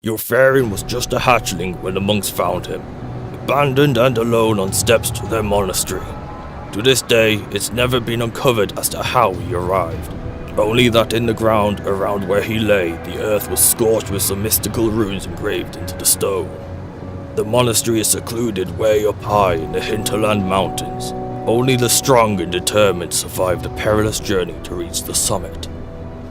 Ylferion was just a hatchling when the monks found him, abandoned and alone on steps to their monastery. To this day, it's never been uncovered as to how he arrived. Only that in the ground around where he lay, the earth was scorched with some mystical runes engraved into the stone. The monastery is secluded way up high in the hinterland mountains. Only the strong and determined survive the perilous journey to reach the summit.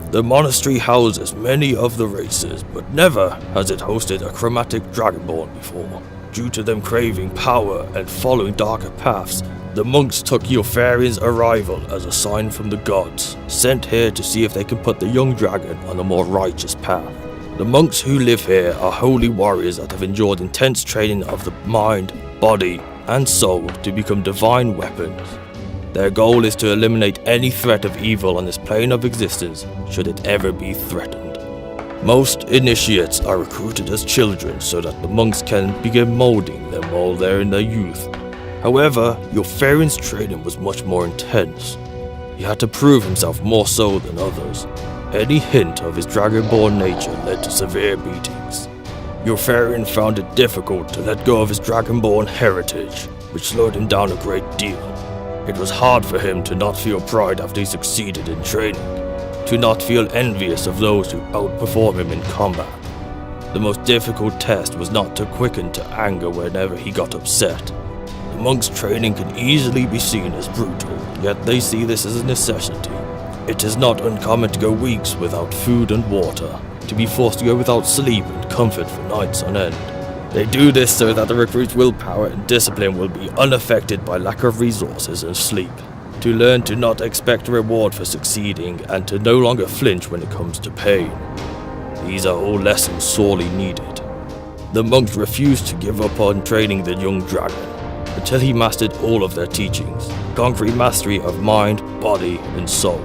The monastery houses many of the races, but never has it hosted a Chromatic Dragonborn before. Due to them craving power and following darker paths, the monks took Ylferion's arrival as a sign from the gods, sent here to see if they can put the young dragon on a more righteous path. The monks who live here are holy warriors that have endured intense training of the mind, body, and soul to become divine weapons. Their goal is to eliminate any threat of evil on this plane of existence, should it ever be threatened. Most initiates are recruited as children so that the monks can begin molding them while they're in their youth. However, Ylferion's training was much more intense. He had to prove himself more so than others. Any hint of his Dragonborn nature led to severe beatings. Ylferion found it difficult to let go of his Dragonborn heritage, which slowed him down a great deal. It was hard for him to not feel pride after he succeeded in training, to not feel envious of those who outperform him in combat. The most difficult test was not to quicken to anger whenever he got upset. The monks' training can easily be seen as brutal, yet they see this as a necessity. It is not uncommon to go weeks without food and water, to be forced to go without sleep and comfort for nights on end. They do this so that the recruit's willpower and discipline will be unaffected by lack of resources and sleep, to learn to not expect a reward for succeeding and to no longer flinch when it comes to pain. These are all lessons sorely needed. The monks refused to give up on training the young dragon until he mastered all of their teachings, conquering mastery of mind, body, and soul.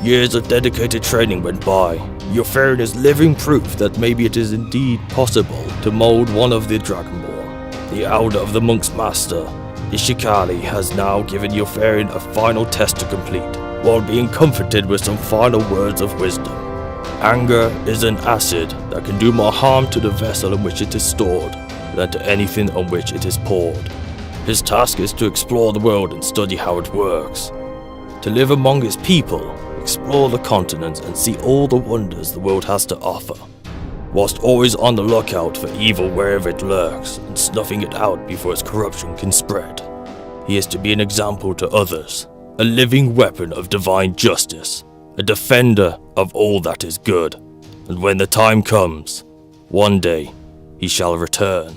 Years of dedicated training went by. Ylferion is living proof that maybe it is indeed possible to mold one of the Dragonborn. The elder of the monk's master, Ishikali, has now given Ylferion a final test to complete, while being comforted with some final words of wisdom. Anger is an acid that can do more harm to the vessel in which it is stored than to anything on which it is poured. His task is to explore the world and study how it works. To live among its people, explore the continents and see all the wonders the world has to offer, whilst always on the lookout for evil wherever it lurks and snuffing it out before its corruption can spread. He is to be an example to others, a living weapon of divine justice, a defender of all that is good, and when the time comes, one day he shall return.